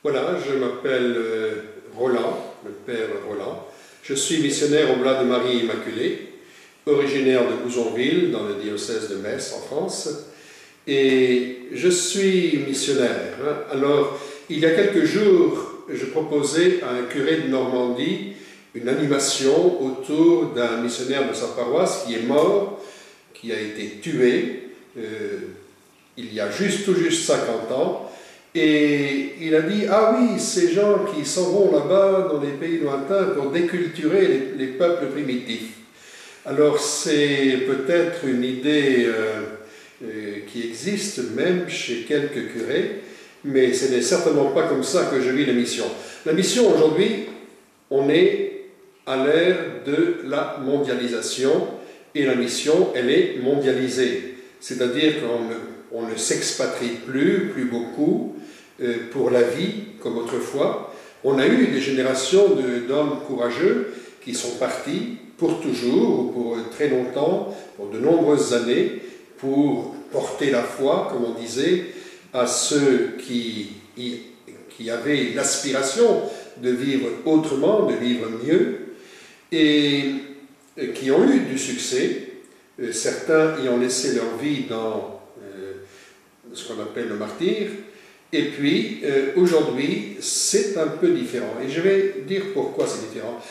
Voilà, je m'appelle Roland, le père Roland. Je suis missionnaire au Blas de Marie Immaculée, originaire de Bouzonville, dans le diocèse de Metz, en France. Et je suis missionnaire. Alors, il y a quelques jours, je proposais à un curé de Normandie une animation autour d'un missionnaire de sa paroisse qui est mort, qui a été tué, il y a tout juste 50 ans. Et il a dit, ah oui, ces gens qui s'en vont là-bas dans les pays lointains pour déculturer les peuples primitifs. Alors c'est peut-être une idée qui existe même chez quelques curés, mais ce n'est certainement pas comme ça que je vis la mission. La mission aujourd'hui, on est à l'ère de la mondialisation, et la mission, elle est mondialisée. C'est-à-dire qu'on ne s'expatrie plus beaucoup, pour la vie, comme autrefois. On a eu des générations d'hommes courageux qui sont partis pour toujours, ou pour très longtemps, pour de nombreuses années, pour porter la foi, comme on disait, à ceux qui avaient l'aspiration de vivre autrement, de vivre mieux, et qui ont eu du succès. Certains y ont laissé leur vie dans ce qu'on appelle le martyre. Et puis, aujourd'hui, c'est un peu différent. Et je vais dire pourquoi c'est différent.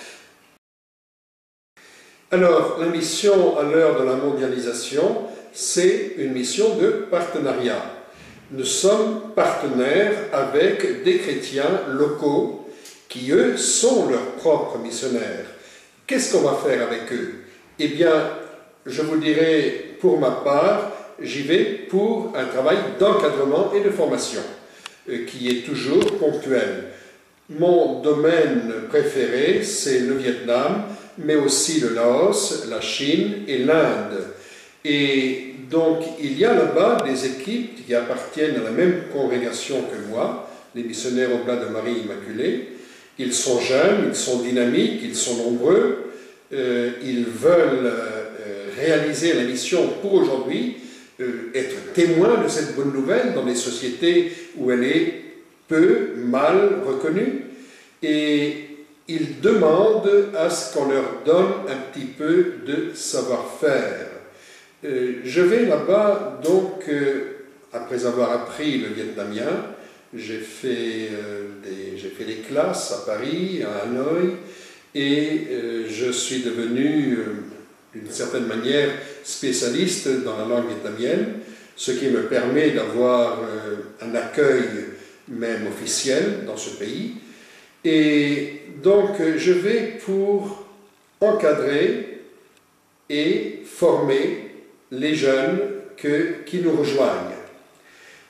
Alors, la mission à l'heure de la mondialisation, c'est une mission de partenariat. Nous sommes partenaires avec des chrétiens locaux qui, eux, sont leurs propres missionnaires. Qu'est-ce qu'on va faire avec eux? Eh bien, je vous dirai, pour ma part, j'y vais pour un travail d'encadrement et de formation, qui est toujours ponctuel. Mon domaine préféré, c'est le Vietnam, mais aussi le Laos, la Chine et l'Inde. Et donc, il y a là-bas des équipes qui appartiennent à la même congrégation que moi, les missionnaires au Blas de Marie Immaculée. Ils sont jeunes, ils sont dynamiques, ils sont nombreux, ils veulent réaliser la mission pour aujourd'hui, être témoin de cette bonne nouvelle dans des sociétés où elle est peu, mal reconnue, et ils demandent à ce qu'on leur donne un petit peu de savoir-faire. Je vais là-bas, donc, après avoir appris le vietnamien, j'ai fait des classes à Paris, à Hanoï, et je suis devenu d'une certaine manière spécialiste dans la langue vietnamienne, ce qui me permet d'avoir un accueil même officiel dans ce pays. Et donc je vais pour encadrer et former les jeunes qui nous rejoignent.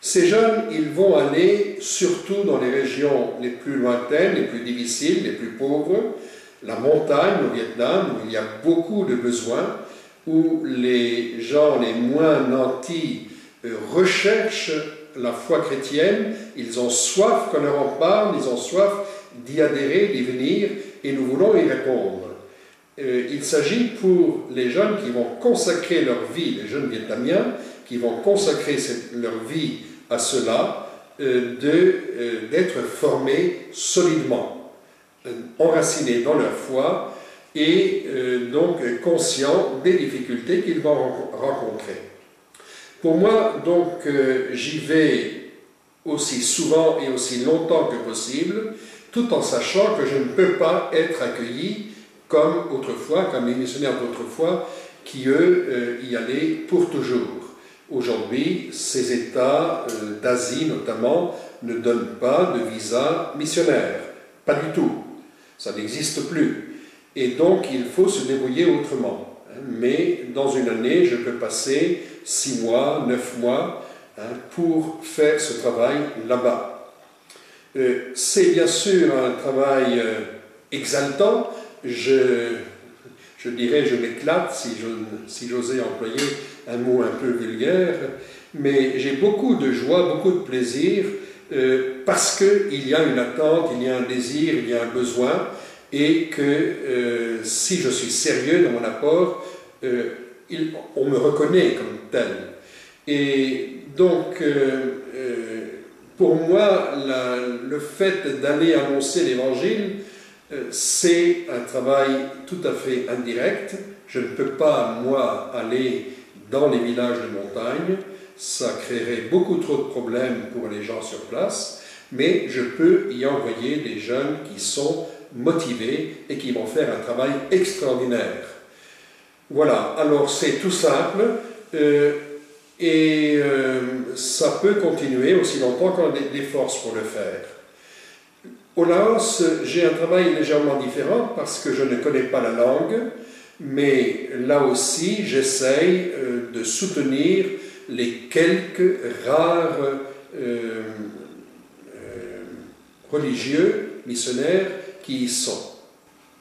Ces jeunes, ils vont aller surtout dans les régions les plus lointaines, les plus difficiles, les plus pauvres, la montagne au Vietnam, où il y a beaucoup de besoins, où les gens les moins nantis recherchent la foi chrétienne, ils ont soif qu'on leur en parle, ils ont soif d'y adhérer, d'y venir, et nous voulons y répondre. Il s'agit pour les jeunes qui vont consacrer leur vie, les jeunes vietnamiens, qui vont consacrer leur vie à cela, d'être formés solidement, enracinés dans leur foi et donc conscients des difficultés qu'ils vont rencontrer. Pour moi, donc, j'y vais aussi souvent et aussi longtemps que possible, tout en sachant que je ne peux pas être accueilli comme autrefois, comme les missionnaires d'autrefois, qui eux y allaient pour toujours. Aujourd'hui, ces États d'Asie notamment ne donnent pas de visa missionnaire, pas du tout. Ça n'existe plus. Et donc, il faut se débrouiller autrement. Mais dans une année, je peux passer 6 mois, 9 mois pour faire ce travail là-bas. C'est bien sûr un travail exaltant. Je dirais, je m'éclate si j'osais employer un mot un peu vulgaire, mais j'ai beaucoup de joie, beaucoup de plaisir, parce qu'il y a une attente, il y a un désir, il y a un besoin, et que si je suis sérieux dans mon apport, on me reconnaît comme tel. Et donc, Pour moi, le fait d'aller annoncer l'Évangile, c'est un travail tout à fait indirect. Je ne peux pas, moi, aller dans les villages de montagne. Ça créerait beaucoup trop de problèmes pour les gens sur place. Mais je peux y envoyer des jeunes qui sont motivés et qui vont faire un travail extraordinaire. Voilà, alors c'est tout simple. Ça peut continuer aussi longtemps qu'on a des forces pour le faire. Au Laos, j'ai un travail légèrement différent parce que je ne connais pas la langue, mais là aussi, j'essaye de soutenir les quelques rares religieux, missionnaires qui y sont.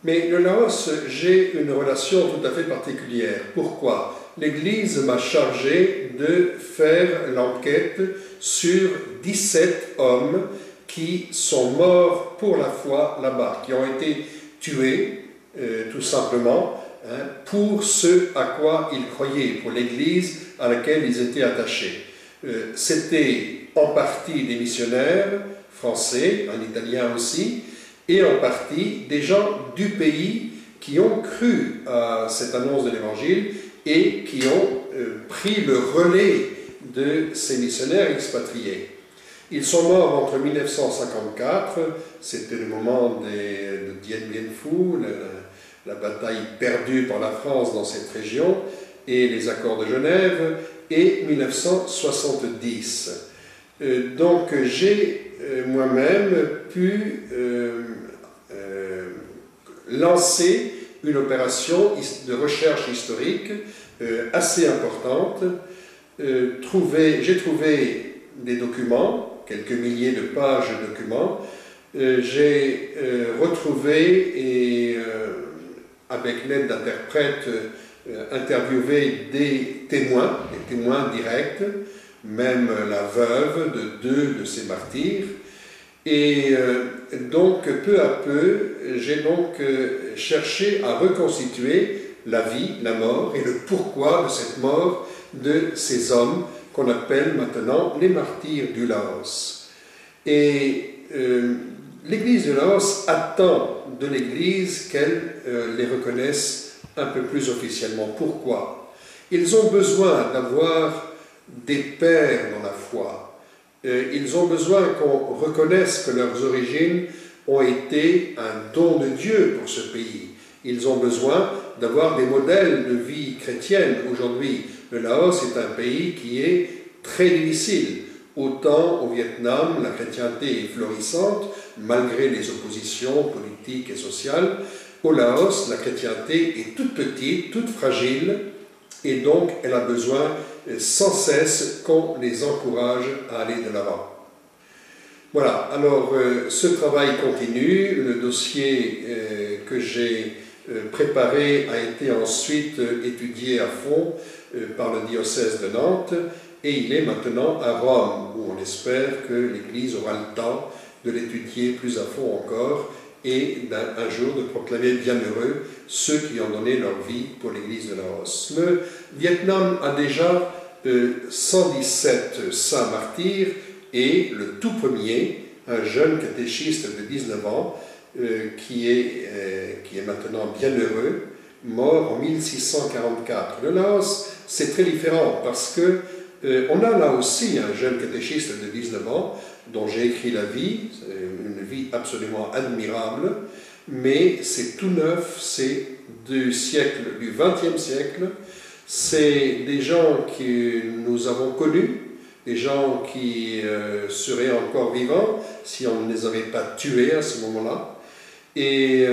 Mais le Laos, j'ai une relation tout à fait particulière. Pourquoi ? L'Église m'a chargé de faire l'enquête sur 17 hommes qui sont morts pour la foi là-bas, qui ont été tués, tout simplement, pour ce à quoi ils croyaient, pour l'Église à laquelle ils étaient attachés. C'était en partie des missionnaires français, un Italien aussi, et en partie des gens du pays qui ont cru à cette annonce de l'Évangile et qui ont pris le relais de ces missionnaires expatriés. Ils sont morts entre 1954, c'était le moment de Dien Bien Phu, la bataille perdue par la France dans cette région, et les accords de Genève, et 1970. Donc j'ai moi-même pu lancer une opération de recherche historique assez importante. J'ai trouvé des documents, quelques milliers de pages de documents. J'ai retrouvé et, avec l'aide d'interprètes, interviewé des témoins directs, même la veuve de 2 de ces martyrs. Et donc, peu à peu, j'ai donc cherché à reconstituer la vie, la mort et le pourquoi de cette mort de ces hommes qu'on appelle maintenant les martyrs du Laos. Et l'Église du Laos attend de l'Église qu'elle les reconnaisse un peu plus officiellement. Pourquoi? Ils ont besoin d'avoir des pères dans la foi. Ils ont besoin qu'on reconnaisse que leurs origines ont été un don de Dieu pour ce pays. Ils ont besoin d'avoir des modèles de vie chrétienne. Aujourd'hui, le Laos est un pays qui est très difficile. Autant au Vietnam, la chrétienté est florissante, malgré les oppositions politiques et sociales. Au Laos, la chrétienté est toute petite, toute fragile, et donc elle a besoin sans cesse qu'on les encourage à aller de l'avant. Voilà, alors ce travail continue. Le dossier que j'ai préparé a été ensuite étudié à fond par le diocèse de Nantes, et il est maintenant à Rome, où on espère que l'Église aura le temps de l'étudier plus à fond encore, et un jour de proclamer bienheureux ceux qui ont donné leur vie pour l'Église de Laos. Le Vietnam a déjà 117 saints martyrs, et le tout premier, un jeune catéchiste de 19 ans, qui est maintenant bienheureux, mort en 1644. Le Laos, c'est très différent parce que on a là aussi un jeune catéchiste de 19 ans dont j'ai écrit la vie, une vie absolument admirable, mais c'est tout neuf, c'est du XXe siècle, c'est des gens que nous avons connus, des gens qui seraient encore vivants si on ne les avait pas tués à ce moment-là, et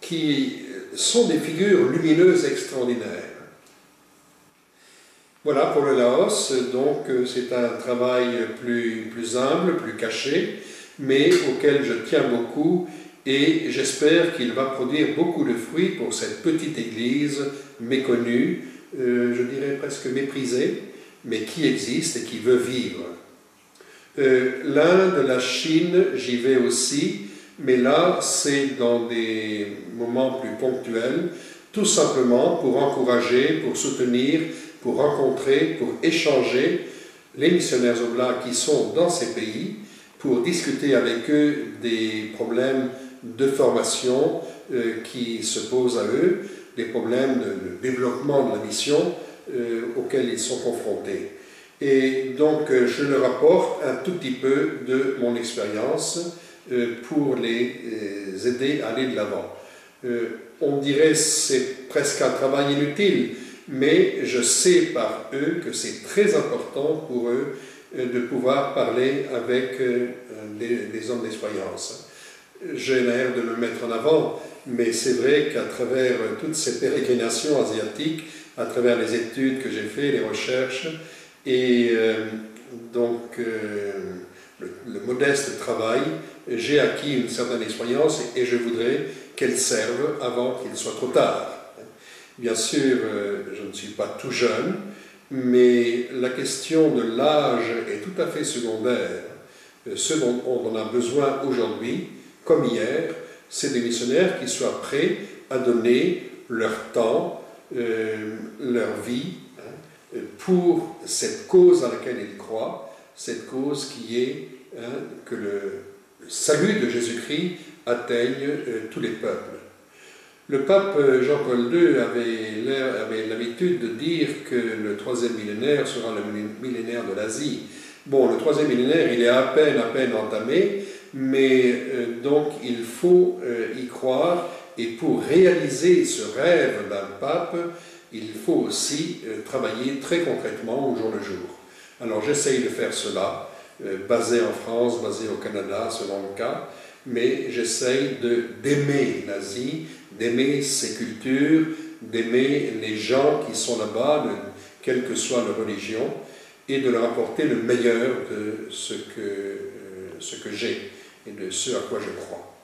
qui sont des figures lumineuses extraordinaires. Voilà pour le Laos, donc c'est un travail plus humble, plus caché, mais auquel je tiens beaucoup, et j'espère qu'il va produire beaucoup de fruits pour cette petite église méconnue, je dirais presque méprisée, mais qui existe et qui veut vivre. L'Inde, la Chine, j'y vais aussi, mais là c'est dans des moments plus ponctuels, tout simplement pour encourager, pour soutenir, pour rencontrer, pour échanger les missionnaires oblats qui sont dans ces pays pour discuter avec eux des problèmes de formation qui se posent à eux, des problèmes de développement de la mission auxquels ils sont confrontés. Et donc je leur apporte un tout petit peu de mon expérience pour les aider à aller de l'avant. On dirait que c'est presque un travail inutile, mais je sais par eux que c'est très important pour eux de pouvoir parler avec des hommes d'expérience. J'ai l'air de le mettre en avant, mais c'est vrai qu'à travers toutes ces pérégrinations asiatiques, à travers les études que j'ai faites, les recherches, et donc le modeste travail, j'ai acquis une certaine expérience et je voudrais qu'elle serve avant qu'il soit trop tard. Bien sûr, je ne suis pas tout jeune, mais la question de l'âge est tout à fait secondaire. Ce dont on a besoin aujourd'hui, comme hier, c'est des missionnaires qui soient prêts à donner leur temps, leur vie, pour cette cause à laquelle ils croient, cette cause qui est que le salut de Jésus-Christ atteigne tous les peuples. Le pape Jean-Paul II avait l'habitude de dire que le troisième millénaire sera le millénaire de l'Asie. Bon, le troisième millénaire, il est à peine entamé, mais donc il faut y croire, et pour réaliser ce rêve d'un pape, il faut aussi travailler très concrètement au jour le jour. Alors j'essaye de faire cela, basé en France, basé au Canada, selon le cas, mais j'essaye d'aimer l'Asie, d'aimer ses cultures, d'aimer les gens qui sont là-bas, quelle que soit leur religion, et de leur apporter le meilleur de ce que j'ai et de ce à quoi je crois.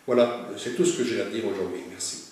Voilà, c'est tout ce que j'ai à dire aujourd'hui. Merci.